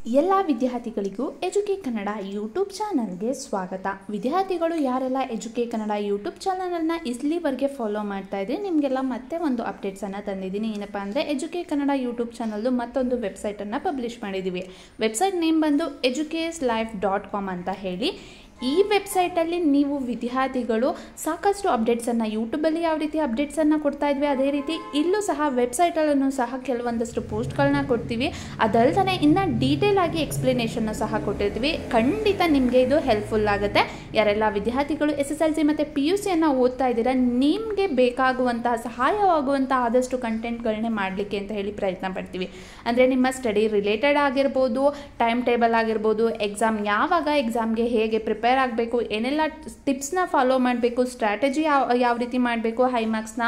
ಎಲ್ಲ ವಿದ್ಯಾರ್ಥಿಗಳಿಗೂ ಎಜುಕೆ ಕನ್ನಡ ಯೂಟ್ಯೂಬ್ ಚಾನಲ್ಗೆ ಸ್ವಾಗತ. ವಿದ್ಯಾರ್ಥಿಗಳು ಯಾರೆಲ್ಲ ಎಜುಕೆ ಕನ್ನಡ ಯೂಟ್ಯೂಬ್ ಚಾನಲನ್ನು ಇಲ್ಲಿವರೆಗೆ ಫಾಲೋ ಮಾಡ್ತಾ ಇದ್ರಿ, ನಿಮಗೆಲ್ಲ ಮತ್ತೆ ಒಂದು ಅಪ್ಡೇಟ್ಸನ್ನು ತಂದಿದ್ದೀನಿ. ಏನಪ್ಪ ಅಂದರೆ ಎಜುಕೆ ಕನ್ನಡ ಯೂಟ್ಯೂಬ್ ಚಾನಲ್ದು ಮತ್ತೊಂದು ವೆಬ್ಸೈಟನ್ನು ಪಬ್ಲಿಷ್ ಮಾಡಿದ್ದೀವಿ. ವೆಬ್ಸೈಟ್ ನೇಮ್ ಬಂದು educaslife.com ಅಂತ ಹೇಳಿ. ಈ ವೆಬ್ಸೈಟಲ್ಲಿ ನೀವು ವಿದ್ಯಾರ್ಥಿಗಳು ಸಾಕಷ್ಟು ಅಪ್ಡೇಟ್ಸನ್ನು ಯೂಟ್ಯೂಬಲ್ಲಿ ಯಾವ ರೀತಿ ಅಪ್ಡೇಟ್ಸನ್ನು ಕೊಡ್ತಾ ಇದ್ವಿ, ಅದೇ ರೀತಿ ಇಲ್ಲೂ ಸಹ ವೆಬ್ಸೈಟಲ್ಲೂ ಸಹ ಕೆಲವೊಂದಷ್ಟು ಪೋಸ್ಟ್ಗಳನ್ನ ಕೊಡ್ತೀವಿ. ಅದಲ್ಲದೆ ಇನ್ನು ಡೀಟೇಲ್ ಆಗಿ ಎಕ್ಸ್ಪ್ಲನೇಷನ್ನು ಸಹ ಕೊಟ್ಟಿರ್ತೀವಿ. ಖಂಡಿತ ನಿಮಗೆ ಇದು ಹೆಲ್ಪ್ಫುಲ್ ಆಗುತ್ತೆ. ಯಾರೆಲ್ಲ ವಿದ್ಯಾರ್ಥಿಗಳು SSLC ಮತ್ತು PUCಯನ್ನು ಓದ್ತಾ ಇದ್ದೀರಾ, ನಿಮಗೆ ಬೇಕಾಗುವಂತಹ ಸಹಾಯವಾಗುವಂಥ ಆದಷ್ಟು ಕಂಟೆಂಟ್ಗಳನ್ನೇ ಮಾಡಲಿಕ್ಕೆ ಅಂತ ಹೇಳಿ ಪ್ರಯತ್ನ ಪಡ್ತೀವಿ. ಅಂದರೆ ನಿಮ್ಮ ಸ್ಟಡಿ ರಿಲೇಟೆಡ್ ಆಗಿರ್ಬೋದು, ಟೈಮ್ ಟೇಬಲ್ ಆಗಿರ್ಬೋದು, ಎಕ್ಸಾಮ್ಗೆ ಹೇಗೆ ಪ್ರಿಪೇರ್ ಆಗಬೇಕು, ಏನೆಲ್ಲ ಟಿಪ್ಸ್ನ ಫಾಲೋ ಮಾಡಬೇಕು, ಸ್ಟ್ರಾಟಜಿ ಯಾವ ರೀತಿ ಮಾಡಬೇಕು, ಹೈ ಮಾರ್ಕ್ಸ್ನ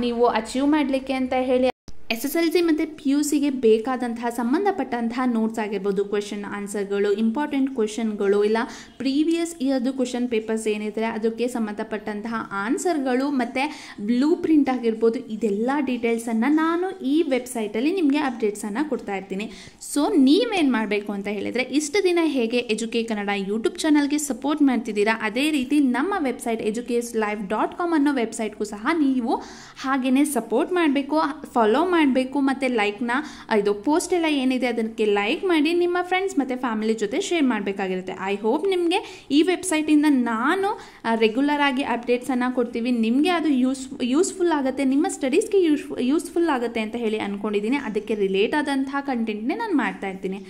ನೀವು ಅಚೀವ್ ಮಾಡಲಿಕ್ಕೆ ಅಂತ ಹೇಳಿ SSLC ಮತ್ತು PUCಗೆ ಬೇಕಾದಂತಹ ಸಂಬಂಧಪಟ್ಟಂತಹ ನೋಟ್ಸ್ ಆಗಿರ್ಬೋದು, ಕ್ವೆಶನ್ ಆನ್ಸರ್ಗಳು, ಇಂಪಾರ್ಟೆಂಟ್ ಕ್ವೆಶನ್ಗಳು, ಇಲ್ಲ ಪ್ರೀವಿಯಸ್ ಇಯರ್ದು ಕ್ವೆಶನ್ ಪೇಪರ್ಸ್ ಏನಿದ್ರೆ ಅದಕ್ಕೆ ಸಂಬಂಧಪಟ್ಟಂತಹ ಆನ್ಸರ್ಗಳು ಮತ್ತು ಬ್ಲೂ ಪ್ರಿಂಟ್ ಆಗಿರ್ಬೋದು, ಇದೆಲ್ಲ ಡೀಟೇಲ್ಸನ್ನು ನಾನು ಈ ವೆಬ್ಸೈಟಲ್ಲಿ ನಿಮಗೆ ಅಪ್ಡೇಟ್ಸನ್ನು ಕೊಡ್ತಾ ಇರ್ತೀನಿ. ಸೊ ನೀವೇನು ಮಾಡಬೇಕು ಅಂತ ಹೇಳಿದರೆ, ಇಷ್ಟು ದಿನ ಹೇಗೆ ಎಜುಕೆ ಕನ್ನಡ ಯೂಟ್ಯೂಬ್ ಚಾನಲ್ಗೆ ಸಪೋರ್ಟ್ ಮಾಡ್ತಿದ್ದೀರಾ, ಅದೇ ರೀತಿ ನಮ್ಮ ವೆಬ್ಸೈಟ್ educaslife.com ಅನ್ನೋ ವೆಬ್ಸೈಟ್ಗೂ ಸಹ ನೀವು ಹಾಗೆಯೇ ಸಪೋರ್ಟ್ ಮಾಡಬೇಕು, ಫಾಲೋ ಮಾಡಬೇಕು ಮತ್ತು ಲೈಕ್ನ ಇದು ಪೋಸ್ಟ್ ಎಲ್ಲ ಏನಿದೆ ಅದಕ್ಕೆ ಲೈಕ್ ಮಾಡಿ ನಿಮ್ಮ ಫ್ರೆಂಡ್ಸ್ ಮತ್ತು ಫ್ಯಾಮಿಲಿ ಜೊತೆ ಶೇರ್ ಮಾಡಬೇಕಾಗಿರುತ್ತೆ. ಐ ಹೋಪ್ ನಿಮಗೆ ಈ ವೆಬ್ಸೈಟಿಂದ ನಾನು ರೆಗ್ಯುಲರ್ ಆಗಿ ಅಪ್ಡೇಟ್ಸನ್ನು ಕೊಡ್ತೀವಿ, ನಿಮಗೆ ಅದು ಯೂಸ್ಫುಲ್ ಆಗುತ್ತೆ, ನಿಮ್ಮ ಸ್ಟಡೀಸ್ಗೆ ಯೂಸ್ಫುಲ್ ಆಗುತ್ತೆ ಅಂತ ಹೇಳಿ ಅಂದ್ಕೊಂಡಿದ್ದೀನಿ. ಅದಕ್ಕೆ ರಿಲೇಟ್ ಆದಂತಹ ಕಂಟೆಂಟ್ನೇ ನಾನು ಮಾಡ್ತಾ ಇರ್ತೀನಿ.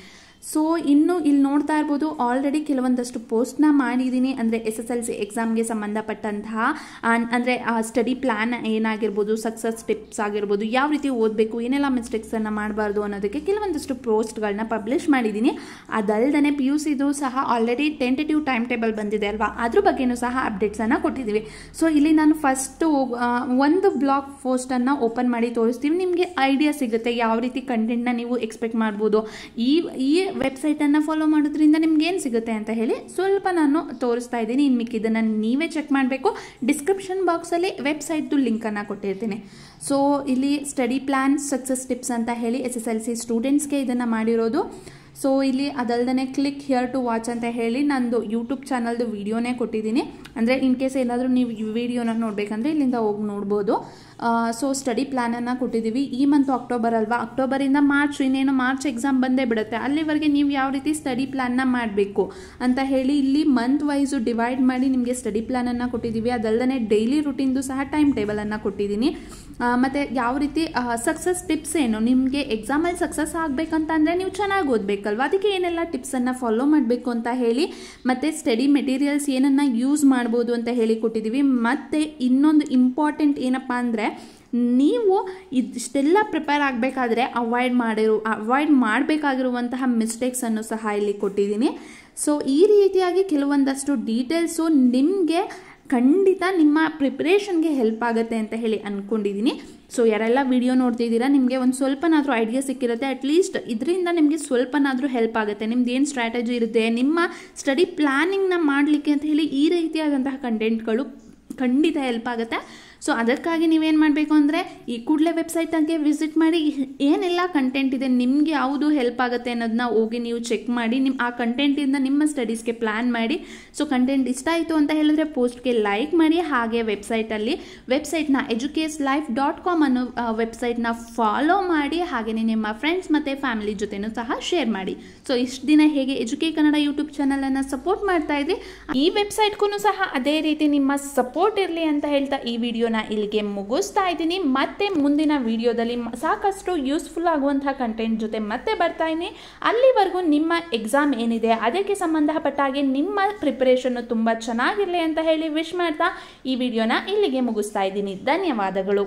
ಸೊ ಇನ್ನು ಇಲ್ಲಿ ನೋಡ್ತಾ ಇರ್ಬೋದು, ಆಲ್ರೆಡಿ ಕೆಲವೊಂದಷ್ಟು ಪೋಸ್ಟ್ನ ಮಾಡಿದ್ದೀನಿ. ಅಂದರೆ SSLC ಎಕ್ಸಾಮ್ಗೆ ಸಂಬಂಧಪಟ್ಟಂತಹ ಅಂದರೆ ಸ್ಟಡಿ ಪ್ಲ್ಯಾನ್ ಏನಾಗಿರ್ಬೋದು, ಸಕ್ಸಸ್ ಟಿಪ್ಸ್ ಆಗಿರ್ಬೋದು, ಯಾವ ರೀತಿ ಓದಬೇಕು, ಏನೆಲ್ಲ ಮಿಸ್ಟೇಕ್ಸನ್ನು ಮಾಡಬಾರ್ದು ಅನ್ನೋದಕ್ಕೆ ಕೆಲವೊಂದಷ್ಟು ಪೋಸ್ಟ್ಗಳನ್ನ ಪಬ್ಲಿಷ್ ಮಾಡಿದ್ದೀನಿ. ಅದಲ್ಲದೆ PUCದು ಸಹ ಆಲ್ರೆಡಿ ಟೆಂಟೇಟಿವ್ ಟೈಮ್ ಟೇಬಲ್ ಬಂದಿದೆ ಅಲ್ವಾ, ಅದ್ರ ಬಗ್ಗೆಯೂ ಸಹ ಅಪ್ಡೇಟ್ಸನ್ನು ಕೊಟ್ಟಿದ್ದೀವಿ. ಸೊ ಇಲ್ಲಿ ನಾನು ಫಸ್ಟು ಒಂದು ಬ್ಲಾಗ್ ಪೋಸ್ಟನ್ನು ಓಪನ್ ಮಾಡಿ ತೋರಿಸ್ತೀವಿ, ನಿಮಗೆ ಐಡಿಯಾ ಸಿಗುತ್ತೆ ಯಾವ ರೀತಿ ಕಂಟೆಂಟ್ನ ನೀವು ಎಕ್ಸ್ಪೆಕ್ಟ್ ಮಾಡ್ಬೋದು. ಈ ವೆಬ್ಸೈಟನ್ನು ಫಾಲೋ ಮಾಡೋದ್ರಿಂದ ನಿಮ್ಗೆ ಏನು ಸಿಗುತ್ತೆ ಅಂತ ಹೇಳಿ ಸ್ವಲ್ಪ ನಾನು ತೋರಿಸ್ತಾ ಇದ್ದೀನಿ. ಇನ್ನು ಮಿಕ್ಕಿದ್ದನ್ನು ನೀವೇ ಚೆಕ್ ಮಾಡಬೇಕು. ಡಿಸ್ಕ್ರಿಪ್ಷನ್ ಬಾಕ್ಸಲ್ಲಿ ವೆಬ್ಸೈಟ್ದು ಲಿಂಕನ್ನು ಕೊಟ್ಟಿರ್ತೀನಿ. ಸೊ ಇಲ್ಲಿ ಸ್ಟಡಿ ಪ್ಲ್ಯಾನ್ ಸಕ್ಸಸ್ ಟಿಪ್ಸ್ ಅಂತ ಹೇಳಿ SSLC ಸ್ಟೂಡೆಂಟ್ಸ್ಗೆ ಇದನ್ನು ಮಾಡಿರೋದು. ಸೊ ಇಲ್ಲಿ ಅದಲ್ಲದೆ ಕ್ಲಿಕ್ ಹಿಯರ್ ಟು ವಾಚ್ ಅಂತ ಹೇಳಿ ನಂದು ಯೂಟ್ಯೂಬ್ ಚಾನಲ್ದು ವಿಡಿಯೋನೇ ಕೊಟ್ಟಿದ್ದೀನಿ. ಅಂದರೆ ಇನ್ ಕೇಸ್ ಏನಾದರೂ ನೀವು ಈ ವಿಡಿಯೋನ ನೋಡಬೇಕಂದ್ರೆ ಇಲ್ಲಿಂದ ಹೋಗಿ ನೋಡ್ಬೋದು. ಸೊ ಸ್ಟಡಿ ಪ್ಲ್ಯಾನನ್ನು ಕೊಟ್ಟಿದ್ದೀವಿ. ಈ ಮಂತ್ ಅಕ್ಟೋಬರ್ ಅಲ್ವಾ, ಅಕ್ಟೋಬರಿಂದ ಮಾರ್ಚ್, ಇನ್ನೇನು ಮಾರ್ಚ್ ಎಕ್ಸಾಮ್ ಬಂದೇ ಬಿಡುತ್ತೆ. ಅಲ್ಲಿವರೆಗೆ ನೀವು ಯಾವ ರೀತಿ ಸ್ಟಡಿ ಪ್ಲ್ಯಾನ್ನ ಮಾಡಬೇಕು ಅಂತ ಹೇಳಿ ಇಲ್ಲಿ ಮಂತ್ ವೈಸು ಡಿವೈಡ್ ಮಾಡಿ ನಿಮಗೆ ಸ್ಟಡಿ ಪ್ಲ್ಯಾನನ್ನು ಕೊಟ್ಟಿದ್ದೀವಿ. ಅದಲ್ಲದೆ ಡೈಲಿ ರುಟೀನ್ದು ಸಹ ಟೈಮ್ ಟೇಬಲನ್ನು ಕೊಟ್ಟಿದ್ದೀನಿ. ಮತ್ತು ಯಾವ ರೀತಿ ಸಕ್ಸಸ್ ಟಿಪ್ಸ್ ಏನು, ನಿಮಗೆ ಎಕ್ಸಾಮಲ್ಲಿ ಸಕ್ಸಸ್ ಆಗಬೇಕಂತಂದರೆ ನೀವು ಚೆನ್ನಾಗಿ ಓದಬೇಕಲ್ವ, ಅದಕ್ಕೆ ಏನೆಲ್ಲ ಟಿಪ್ಸನ್ನು ಫಾಲೋ ಮಾಡಬೇಕು ಅಂತ ಹೇಳಿ, ಮತ್ತು ಸ್ಟಡಿ ಮೆಟೀರಿಯಲ್ಸ್ ಏನನ್ನು ಯೂಸ್ ಮಾಡ್ಬೋದು ಅಂತ ಹೇಳಿ ಕೊಟ್ಟಿದ್ದೀವಿ. ಮತ್ತು ಇನ್ನೊಂದು ಇಂಪಾರ್ಟೆಂಟ್ ಏನಪ್ಪ ಅಂದರೆ, ನೀವು ಇಷ್ಟೆಲ್ಲ ಪ್ರಿಪೇರ್ ಆಗಬೇಕಾದ್ರೆ ಅವಾಯ್ಡ್ ಮಾಡಬೇಕಾಗಿರುವಂತಹ ಮಿಸ್ಟೇಕ್ಸನ್ನು ಸಹ ಇಲ್ಲಿ ಕೊಟ್ಟಿದ್ದೀನಿ. ಸೊ ಈ ರೀತಿಯಾಗಿ ಕೆಲವೊಂದಷ್ಟು ಡೀಟೇಲ್ಸು ನಿಮಗೆ ಖಂಡಿತ ನಿಮ್ಮ ಪ್ರಿಪ್ರೇಷನ್ಗೆ ಹೆಲ್ಪ್ ಆಗುತ್ತೆ ಅಂತ ಹೇಳಿ ಅಂದ್ಕೊಂಡಿದ್ದೀನಿ. ಸೊ ಯಾರೆಲ್ಲ ವಿಡಿಯೋ ನೋಡ್ತಿದ್ದೀರಾ, ನಿಮಗೆ ಒಂದು ಸ್ವಲ್ಪನಾದರೂ ಐಡಿಯಾ ಸಿಕ್ಕಿರುತ್ತೆ. ಅಟ್ಲೀಸ್ಟ್ ಇದರಿಂದ ನಿಮಗೆ ಸ್ವಲ್ಪನಾದರೂ ಹೆಲ್ಪ್ ಆಗುತ್ತೆ. ನಿಮ್ದು ಏನು ಸ್ಟ್ರಾಟಜಿ ಇರುತ್ತೆ ನಿಮ್ಮ ಸ್ಟಡಿ ಪ್ಲ್ಯಾನಿಂಗ್ನ ಮಾಡಲಿಕ್ಕೆ ಅಂತ ಹೇಳಿ ಈ ರೀತಿಯಾದಂತಹ ಕಂಟೆಂಟ್ಗಳು ಖಂಡಿತ ಹೆಲ್ಪ್ ಆಗುತ್ತೆ. ಸೊ ಅದಕ್ಕಾಗಿ ನೀವೇನು ಮಾಡಬೇಕು ಅಂದರೆ, ಈ ಕೂಡಲೇ ವೆಬ್ಸೈಟ್ಗೆ ವಿಸಿಟ್ ಮಾಡಿ ಏನೆಲ್ಲ ಕಂಟೆಂಟ್ ಇದೆ, ನಿಮಗೆ ಯಾವುದು ಹೆಲ್ಪ್ ಆಗುತ್ತೆ ಅನ್ನೋದನ್ನ ಹೋಗಿ ನೀವು ಚೆಕ್ ಮಾಡಿ ಆ ಕಂಟೆಂಟಿಂದ ನಿಮ್ಮ ಸ್ಟಡೀಸ್ಗೆ ಪ್ಲ್ಯಾನ್ ಮಾಡಿ. ಸೊ ಕಂಟೆಂಟ್ ಇಷ್ಟ ಆಯಿತು ಅಂತ ಹೇಳಿದ್ರೆ ಪೋಸ್ಟ್ಗೆ ಲೈಕ್ ಮಾಡಿ. ಹಾಗೆ ವೆಬ್ಸೈಟ್ನ educaslife.com ಅನ್ನೋ ವೆಬ್ಸೈಟ್ನ ಫಾಲೋ ಮಾಡಿ. ಹಾಗೆಯೇ ನಿಮ್ಮ ಫ್ರೆಂಡ್ಸ್ ಮತ್ತು ಫ್ಯಾಮಿಲಿ ಜೊತೆನೂ ಸಹ ಶೇರ್ ಮಾಡಿ. ಸೊ ಇಷ್ಟು ದಿನ ಹೇಗೆ ಎಜುಕೆ ಕನ್ನಡ ಯೂಟ್ಯೂಬ್ ಚಾನಲನ್ನು ಸಪೋರ್ಟ್ ಮಾಡ್ತಾ ಇದ್ರಿ, ಈ ವೆಬ್ಸೈಟ್ಗೂ ಸಹ ಅದೇ ರೀತಿ ನಿಮ್ಮ ಸಪೋರ್ಟ್ ಇರಲಿ ಅಂತ ಹೇಳ್ತಾ ಈ ವಿಡಿಯೋನ ಇಲ್ಲಿಗೆ ಮುಗಿಸ್ತಾ ಇದ್ದೀನಿ. ಮತ್ತೆ ಮುಂದಿನ ವಿಡಿಯೋದಲ್ಲಿ ಸಾಕಷ್ಟು ಯೂಸ್ಫುಲ್ ಆಗುವಂತಹ ಕಂಟೆಂಟ್ ಜೊತೆ ಮತ್ತೆ ಬರ್ತಾ ಇದ್ದೀನಿ. ಅಲ್ಲಿವರೆಗೂ ನಿಮ್ಮ ಎಕ್ಸಾಮ್ ಏನಿದೆ ಅದಕ್ಕೆ ಸಂಬಂಧಪಟ್ಟ ಹಾಗೆ ನಿಮ್ಮ ಪ್ರಿಪರೇಷನ್ ತುಂಬ ಚೆನ್ನಾಗಿರಲಿ ಅಂತ ಹೇಳಿ ವಿಶ್ ಮಾಡ್ತಾ ಈ ವಿಡಿಯೋನ ಇಲ್ಲಿಗೆ ಮುಗಿಸ್ತಾ ಇದ್ದೀನಿ. ಧನ್ಯವಾದಗಳು.